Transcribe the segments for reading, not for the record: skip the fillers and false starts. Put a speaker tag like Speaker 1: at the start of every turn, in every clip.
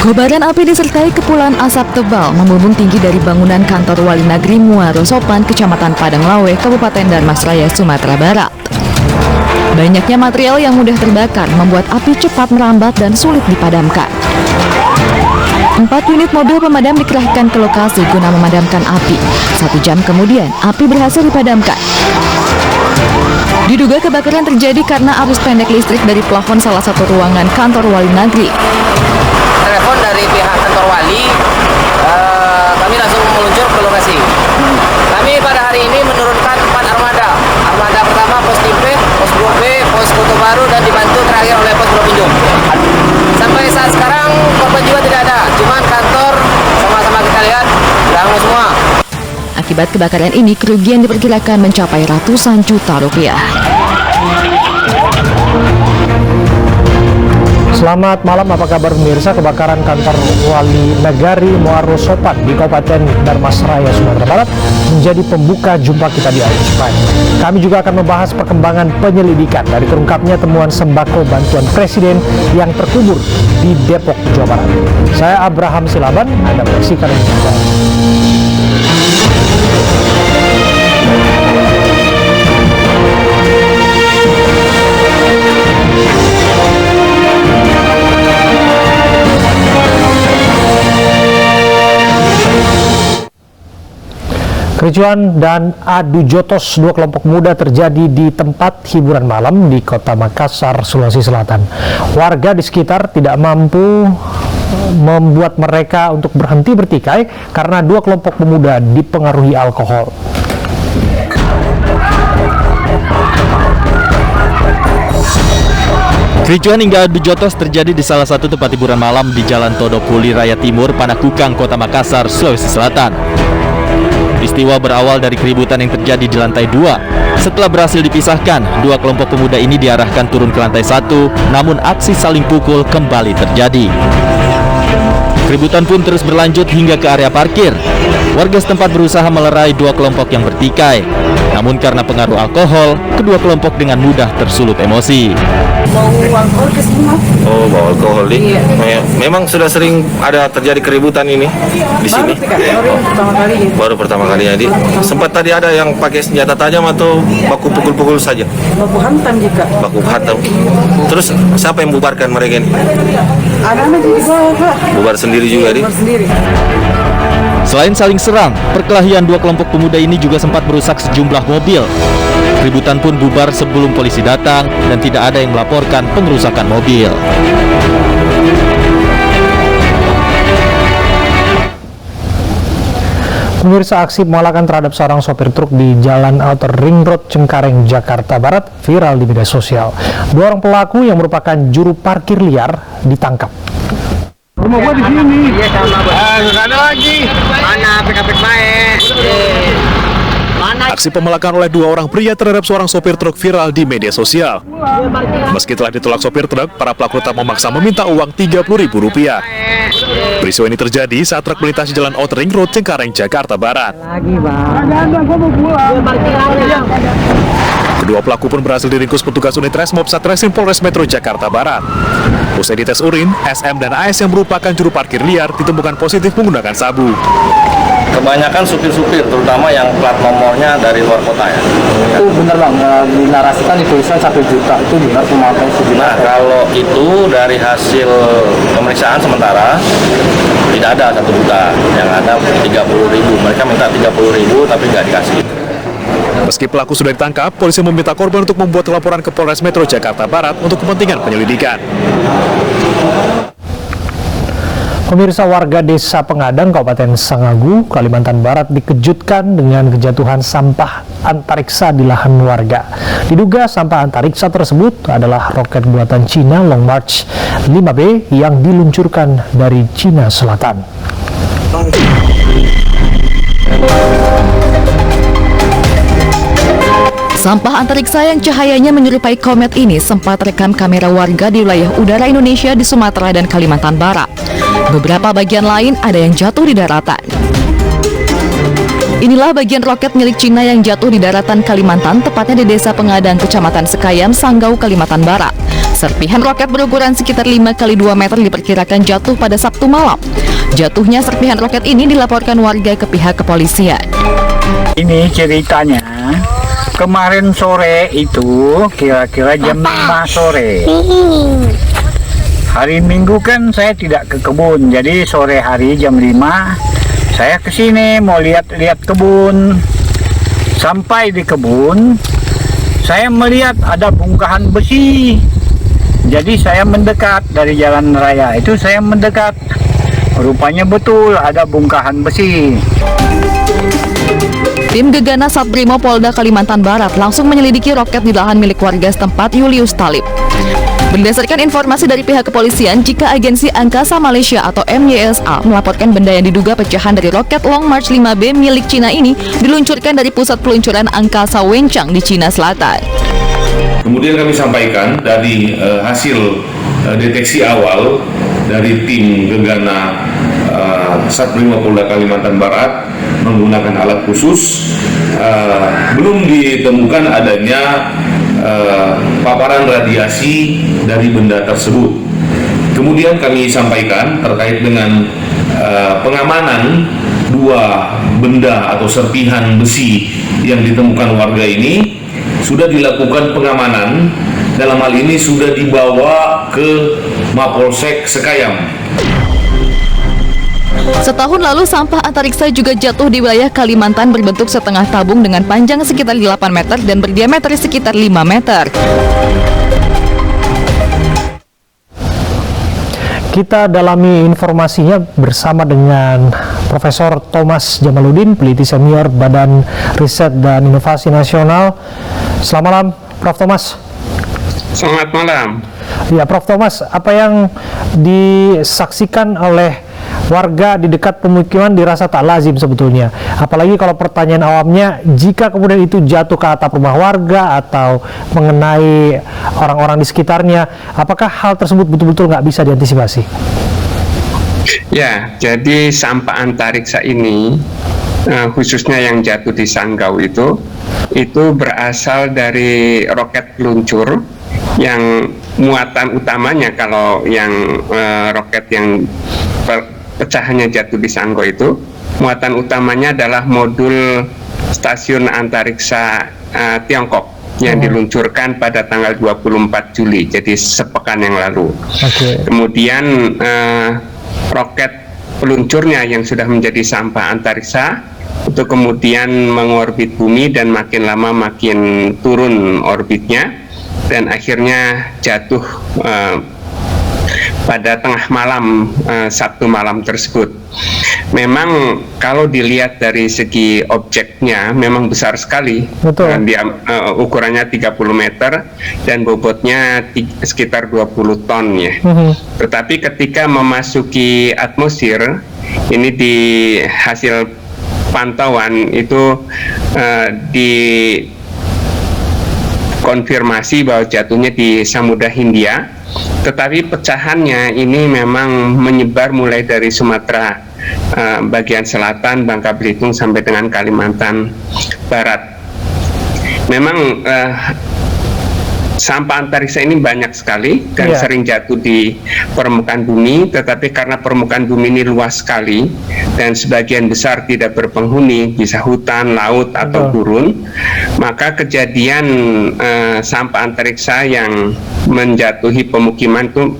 Speaker 1: Kobaran api disertai kepulan asap tebal membumbung tinggi dari bangunan kantor Wali Negeri Muaro Sopan, Kecamatan Padanglawe, Kabupaten Darmasraya, Sumatera Barat. Banyaknya material yang mudah terbakar membuat api cepat merambat dan sulit dipadamkan. 4 unit mobil pemadam dikerahkan ke lokasi guna memadamkan api. 1 jam kemudian, api berhasil dipadamkan. Diduga kebakaran terjadi karena arus pendek listrik dari plafon salah satu ruangan kantor Wali Negeri.
Speaker 2: Telepon dari pihak kantor wali, kami langsung meluncur ke lokasi. Kami pada hari ini menurunkan 4 armada. Armada pertama pos tim B, pos Blok B, pos Kota Baru, dan dibantu terakhir oleh pos Provinjung. Sampai saat sekarang korban jiwa tidak ada, cuman kantor sama-sama kita lihat hangus semua.
Speaker 1: Akibat kebakaran ini, kerugian diperkirakan mencapai ratusan juta rupiah.
Speaker 3: Selamat malam, apa kabar pemirsa? Kebakaran kantor Wali Negeri Muaro Sopan di Kabupaten Darmasraya, Sumatera Barat menjadi pembuka jumpa kita di Ayus Prime. Kami juga akan membahas perkembangan penyelidikan dari terungkapnya temuan sembako bantuan Presiden yang terkubur di Depok, Jawa Barat. Saya Abraham Silaban, Anda menyaksikan ini. Kericuan dan adu jotos 2 kelompok muda terjadi di tempat hiburan malam di Kota Makassar, Sulawesi Selatan. Warga di sekitar tidak mampu membuat mereka untuk berhenti bertikai karena 2 kelompok pemuda dipengaruhi alkohol.
Speaker 4: Kericuan hingga adu jotos terjadi di salah satu tempat hiburan malam di Jalan Todopuli Raya Timur, Panakukang, Kota Makassar, Sulawesi Selatan. Peristiwa berawal dari keributan yang terjadi di lantai 2. Setelah berhasil dipisahkan, 2 kelompok pemuda ini diarahkan turun ke lantai 1, namun aksi saling pukul kembali terjadi. Keributan pun terus berlanjut hingga ke area parkir. Warga setempat berusaha melerai 2 kelompok yang bertikai. Namun karena pengaruh alkohol, kedua kelompok dengan mudah tersulut emosi.
Speaker 5: Bawa alkohol ke sini, Mas.
Speaker 6: Oh, bawa alkohol di.
Speaker 5: Iya.
Speaker 6: Memang sudah sering ada terjadi keributan ini di sini.
Speaker 5: Baru pertama kali ya.
Speaker 6: Baru pertama kali jadi. Sempat tadi ada yang pakai senjata tajam atau baku pukul-pukul saja?
Speaker 5: Baku hantam juga.
Speaker 6: Baku hantam. Terus siapa yang bubarkan mereka ini?
Speaker 5: Anak-anak juga, Pak.
Speaker 6: Bubar sendiri juga di.
Speaker 5: Bubar sendiri.
Speaker 4: Selain saling serang, perkelahian 2 kelompok pemuda ini juga sempat merusak sejumlah mobil. Keributan pun bubar sebelum polisi datang dan tidak ada yang melaporkan pengerusakan mobil.
Speaker 3: Pemirsa, aksi penolakan terhadap seorang sopir truk di Jalan Outer Ring Road, Cengkareng, Jakarta Barat viral di media sosial. 2 orang pelaku yang merupakan juru parkir liar ditangkap.
Speaker 7: Rumah gua di sini.
Speaker 2: Iya, sama, Bos.
Speaker 7: Nggak ada lagi.
Speaker 2: Mana pek-pek baik?
Speaker 8: Aksi pemelakan oleh 2 orang pria terhadap seorang sopir truk viral di media sosial. Meski telah ditolak sopir truk, para pelaku tetap memaksa meminta uang Rp30.000. Peristiwa ini terjadi saat truk melintasi Jalan Outer Ring Road, Cengkareng, Jakarta Barat. Kedua pelaku pun berhasil diringkus petugas unit Resmob Satreskrim Polres Metro Jakarta Barat. Usai dites urin, SM dan AS yang merupakan juru parkir liar ditemukan positif menggunakan sabu.
Speaker 6: Kebanyakan supir-supir, terutama yang plat nomornya dari luar kota ya.
Speaker 7: Itu benar Bang, dinarasikan di tulisan 1 juta. Itu benar pemakaian sejuta.
Speaker 6: Nah, kalau itu dari hasil pemeriksaan sementara tidak ada 1 juta, yang ada 30.000. Mereka minta 30.000 tapi nggak dikasih.
Speaker 8: Meski pelaku sudah ditangkap, polisi meminta korban untuk membuat laporan ke Polres Metro Jakarta Barat untuk kepentingan penyelidikan.
Speaker 3: Pemirsa, warga Desa Pengadang, Kabupaten Sangagu, Kalimantan Barat dikejutkan dengan kejatuhan sampah antariksa di lahan warga. Diduga sampah antariksa tersebut adalah roket buatan Cina Long March 5B yang diluncurkan dari Cina Selatan.
Speaker 1: Sampah antariksa yang cahayanya menyerupai komet ini sempat rekam kamera warga di wilayah udara Indonesia di Sumatera dan Kalimantan Barat. Beberapa bagian lain ada yang jatuh di daratan. Inilah bagian roket milik Cina yang jatuh di daratan Kalimantan, tepatnya di Desa Pengadang, Kecamatan Sekayam, Sanggau, Kalimantan Barat. Serpihan roket berukuran sekitar 5 kali 2 meter diperkirakan jatuh pada Sabtu malam. Jatuhnya serpihan roket ini dilaporkan warga ke pihak kepolisian.
Speaker 9: Ini ceritanya, kemarin sore itu kira-kira jam 5 sore. Hari Minggu kan saya tidak ke kebun, jadi sore hari jam 5 saya ke sini mau lihat-lihat kebun. Sampai di kebun, saya melihat ada bongkahan besi. Jadi saya mendekat dari jalan raya itu, saya mendekat. Rupanya betul ada bongkahan besi.
Speaker 1: Tim Gegana Satbrimo Polda Kalimantan Barat langsung menyelidiki roket di lahan milik warga setempat Julius Talib. Berdasarkan informasi dari pihak kepolisian, jika Agensi Angkasa Malaysia atau MYSA melaporkan benda yang diduga pecahan dari roket Long March 5B milik Cina ini diluncurkan dari pusat peluncuran angkasa Wenchang di Cina Selatan.
Speaker 10: Kemudian kami sampaikan dari hasil deteksi awal dari tim Gegana Satbrimo Polda Kalimantan Barat menggunakan alat khusus, belum ditemukan adanya paparan radiasi dari benda tersebut. Kemudian kami sampaikan terkait dengan pengamanan dua benda atau serpihan besi yang ditemukan warga ini, sudah dilakukan pengamanan. Dalam hal ini sudah dibawa ke Mapolsek Sekayam.
Speaker 1: Setahun lalu sampah antariksa juga jatuh di wilayah Kalimantan berbentuk setengah tabung dengan panjang sekitar 8 meter dan berdiameter sekitar 5 meter.
Speaker 3: Kita dalami informasinya bersama dengan Profesor Thomas Jamaluddin, peneliti senior Badan Riset dan Inovasi Nasional. Selamat malam, Prof. Thomas.
Speaker 11: Selamat malam.
Speaker 3: Ya, Prof. Thomas, apa yang disaksikan oleh warga di dekat pemukiman dirasa tak lazim sebetulnya. Apalagi kalau pertanyaan awamnya, jika kemudian itu jatuh ke atap rumah warga atau mengenai orang-orang di sekitarnya, apakah hal tersebut betul-betul nggak bisa diantisipasi?
Speaker 11: Ya, jadi sampah antariksa ini, khususnya yang jatuh di Sanggau itu berasal dari roket peluncur yang muatan utamanya, kalau yang roket yang pecahannya jatuh di Sanggau itu, muatan utamanya adalah modul stasiun antariksa Tiongkok yang diluncurkan pada tanggal 24 Juli, jadi sepekan yang lalu. Kemudian roket peluncurnya yang sudah menjadi sampah antariksa itu kemudian mengorbit bumi dan makin lama makin turun orbitnya dan akhirnya jatuh pada tengah malam Sabtu malam tersebut. Memang kalau dilihat dari segi objeknya memang besar sekali. Ukurannya 30 meter dan bobotnya sekitar 20 ton ya. Tetapi ketika memasuki atmosfer, ini di hasil pantauan itu dikonfirmasi bahwa jatuhnya di Samudra Hindia, tetapi pecahannya ini memang menyebar mulai dari Sumatera bagian selatan, Bangka Belitung sampai dengan Kalimantan Barat. Memang sampah antariksa ini banyak sekali dan sering jatuh di permukaan bumi, tetapi karena permukaan bumi ini luas sekali dan sebagian besar tidak berpenghuni, bisa hutan, laut atau gurun, maka kejadian sampah antariksa yang menjatuhi pemukiman itu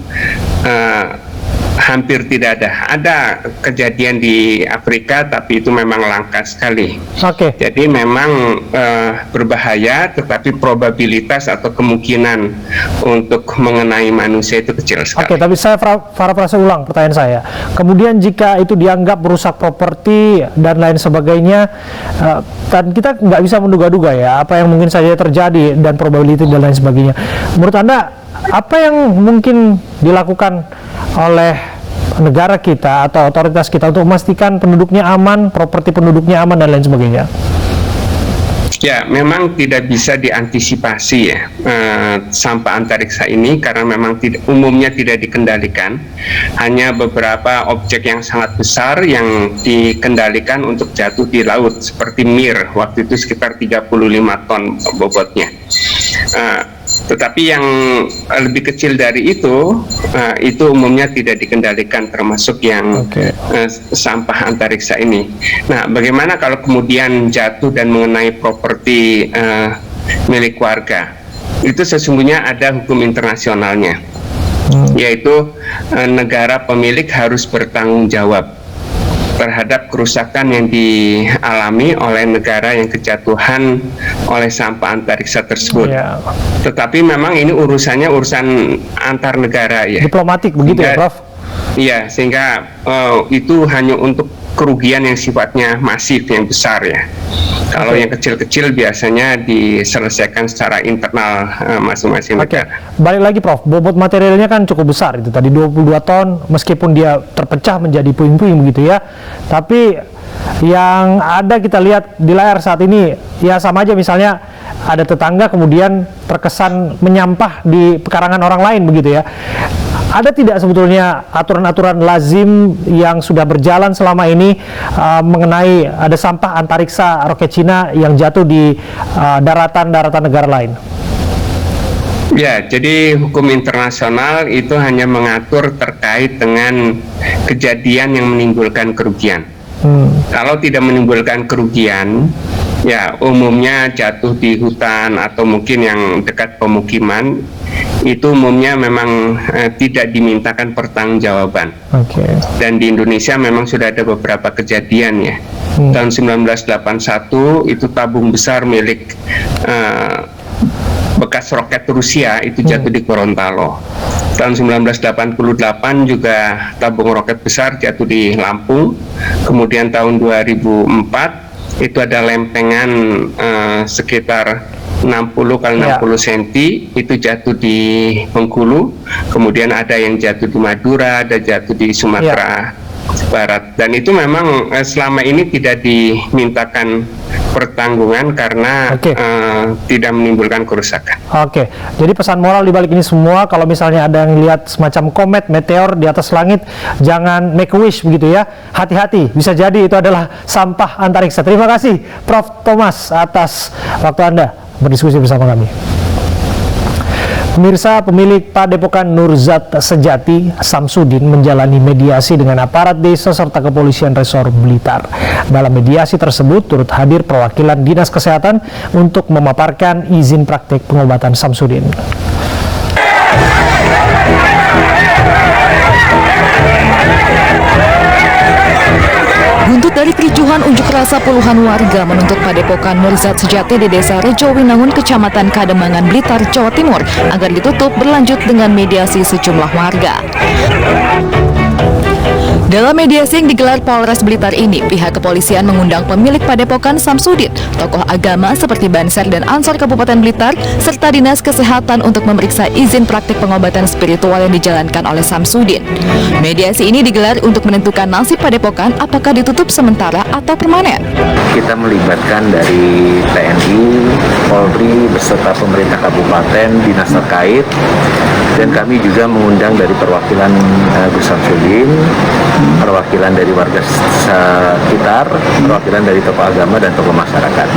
Speaker 11: hampir tidak ada. Ada kejadian di Afrika, tapi itu memang langka sekali. Jadi memang berbahaya, tetapi probabilitas atau kemungkinan untuk mengenai manusia itu kecil sekali.
Speaker 3: Tapi saya parafrase ulang pertanyaan saya. Kemudian jika itu dianggap merusak properti dan lain sebagainya, dan kita nggak bisa menduga-duga ya apa yang mungkin saja terjadi dan probabilitas dan lain sebagainya. Menurut Anda, apa yang mungkin dilakukan oleh negara kita atau otoritas kita untuk memastikan penduduknya aman, properti penduduknya aman dan lain sebagainya?
Speaker 11: Ya, memang tidak bisa diantisipasi ya sampah antariksa ini karena memang umumnya tidak dikendalikan. Hanya beberapa objek yang sangat besar yang dikendalikan untuk jatuh di laut, seperti Mir, waktu itu sekitar 35 ton bobotnya. Tetapi yang lebih kecil dari itu umumnya tidak dikendalikan, termasuk yang sampah antariksa ini. Nah, bagaimana kalau kemudian jatuh dan mengenai properti milik warga? Itu sesungguhnya ada hukum internasionalnya, yaitu negara pemilik harus bertanggung jawab terhadap kerusakan yang dialami oleh negara yang kejatuhan oleh sampah antariksa tersebut. Tetapi memang ini urusan antar negara ya.
Speaker 3: Diplomatik begitu ya, Prof?
Speaker 11: Iya, sehingga itu hanya untuk kerugian yang sifatnya masif, yang besar ya. Kalau yang kecil-kecil biasanya diselesaikan secara internal masing-masing negara.
Speaker 3: Balik lagi Prof, bobot materialnya kan cukup besar itu tadi 22 ton, meskipun dia terpecah menjadi puing-puing begitu ya. Tapi yang ada kita lihat di layar saat ini ya sama aja, misalnya ada tetangga kemudian terkesan menyampah di pekarangan orang lain begitu ya. Ada tidak sebetulnya aturan-aturan lazim yang sudah berjalan selama ini mengenai ada sampah antariksa roket Cina yang jatuh di daratan-daratan negara lain?
Speaker 11: Ya, jadi hukum internasional itu hanya mengatur terkait dengan kejadian yang menimbulkan kerugian. Kalau tidak menimbulkan kerugian, ya umumnya jatuh di hutan atau mungkin yang dekat pemukiman, itu umumnya memang tidak dimintakan pertanggungjawaban. Dan di Indonesia memang sudah ada beberapa kejadian ya. Tahun 1981 itu tabung besar milik bekas roket Rusia itu jatuh di Gorontalo. Tahun 1988 juga tabung roket besar jatuh di Lampung. Kemudian tahun 2004 itu ada lempengan sekitar 60 kali 60 cm itu jatuh di Bengkulu. Kemudian ada yang jatuh di Madura, ada jatuh di Sumatera Barat. Dan itu memang selama ini tidak dimintakan pertanggungan karena tidak menimbulkan kerusakan.
Speaker 3: Jadi pesan moral di balik ini semua, kalau misalnya ada yang lihat semacam komet, meteor di atas langit, jangan make a wish begitu ya. Hati-hati, bisa jadi itu adalah sampah antariksa. Terima kasih Prof. Thomas atas waktu Anda berdiskusi bersama kami. Pemirsa, pemilik Padepokan Nurzat Sejati, Samsudin, menjalani mediasi dengan aparat desa serta kepolisian Resor Blitar. Dalam mediasi tersebut turut hadir perwakilan Dinas Kesehatan untuk memaparkan izin praktek pengobatan Samsudin.
Speaker 1: Buntut dari kericuhan unjuk rasa, puluhan warga menuntut Padepokan Nurzat Sejati di Desa Rejowinangun, Kecamatan Kademangan, Blitar, Jawa Timur agar ditutup berlanjut dengan mediasi sejumlah warga. Dalam mediasi yang digelar Polres Blitar ini, pihak kepolisian mengundang pemilik Padepokan Samsudin, tokoh agama seperti Banser dan Ansor Kabupaten Blitar, serta Dinas Kesehatan untuk memeriksa izin praktik pengobatan spiritual yang dijalankan oleh Samsudin. Mediasi ini digelar untuk menentukan nasib Padepokan apakah ditutup sementara atau permanen.
Speaker 12: Kita melibatkan dari TNI, Polri, beserta pemerintah kabupaten, dinas terkait, dan kami juga mengundang dari perwakilan Gus Samsudin, perwakilan dari warga sekitar, perwakilan dari tokoh agama dan tokoh masyarakat.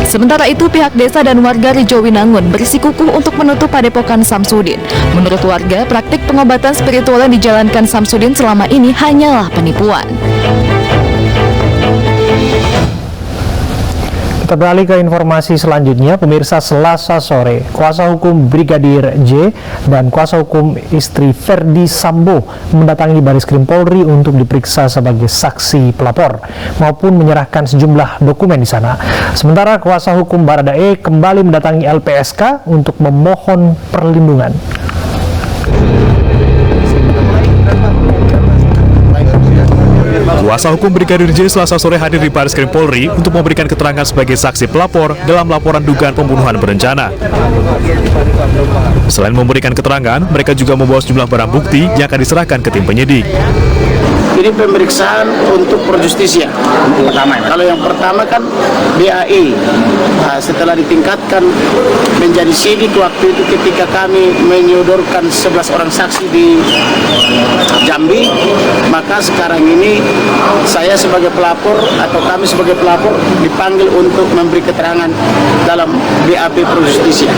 Speaker 1: Sementara itu, pihak desa dan warga Rejowinangun bersikukuh untuk menutup Padepokan Samsudin. Menurut warga, praktik pengobatan spiritual yang dijalankan Samsudin selama ini hanyalah penipuan.
Speaker 3: Kita beralih ke informasi selanjutnya. Pemirsa, Selasa sore, kuasa hukum Brigadir J dan kuasa hukum istri Verdi Sambo mendatangi Baris Krim Polri untuk diperiksa sebagai saksi pelapor maupun menyerahkan sejumlah dokumen di sana. Sementara kuasa hukum Baradae kembali mendatangi LPSK untuk memohon perlindungan.
Speaker 8: Kuasa hukum Brigadir J Selasa sore hadir di Baris Krim Polri untuk memberikan keterangan sebagai saksi pelapor dalam laporan dugaan pembunuhan berencana. Selain memberikan keterangan, mereka juga membawa sejumlah barang bukti yang akan diserahkan ke tim penyidik.
Speaker 13: Ini pemeriksaan untuk projustisia. Kalau yang pertama kan BAI, setelah ditingkatkan menjadi sidik waktu itu ketika kami menyodorkan 11 orang saksi di Jambi, maka sekarang ini saya sebagai pelapor atau kami sebagai pelapor dipanggil untuk memberi keterangan dalam BAP projustisia.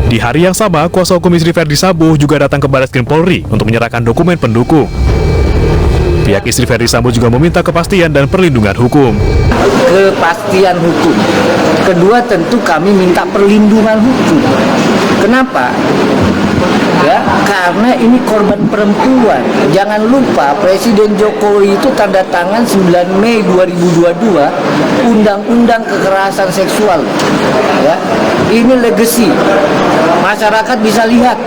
Speaker 8: Di hari yang sama, kuasa hukum istri Verdi Sambo juga datang ke Barreskrim Polri untuk menyerahkan dokumen pendukung. Pihak istri Verdi Sambo juga meminta kepastian dan perlindungan hukum.
Speaker 14: Kepastian hukum. Kedua, tentu kami minta perlindungan hukum. Kenapa? Ya, karena ini korban perempuan. Jangan lupa Presiden Jokowi itu tanda tangan 9 Mei 2022 Undang-Undang Kekerasan Seksual. Ya, ini legacy. Masyarakat bisa lihat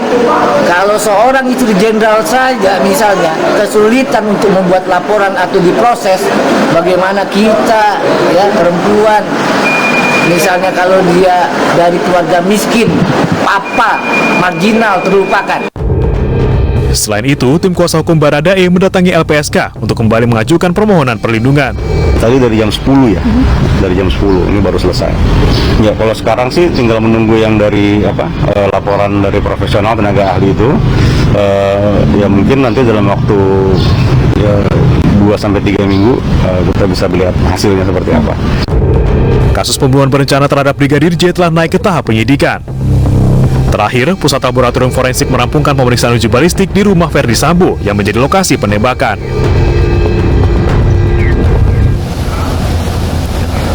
Speaker 14: kalau seorang istri jenderal saja misalnya kesulitan untuk membuat laporan atau diproses, bagaimana kita ya perempuan misalnya kalau dia dari keluarga miskin, papa, marginal, terlupakan.
Speaker 8: Selain itu, tim kuasa hukum Baradae mendatangi LPSK untuk kembali mengajukan permohonan perlindungan.
Speaker 15: Tadi dari jam 10 ya, dari jam 10 ini baru selesai. Ya kalau sekarang sih tinggal menunggu yang dari laporan dari profesional tenaga ahli itu. Ya mungkin nanti dalam waktu 2-3 minggu kita bisa melihat hasilnya seperti apa.
Speaker 8: Kasus pembunuhan berencana terhadap Brigadir J telah naik ke tahap penyidikan. Terakhir, Pusat Laboratorium Forensik merampungkan pemeriksaan uji balistik di rumah Verdi Sambo yang menjadi lokasi penembakan.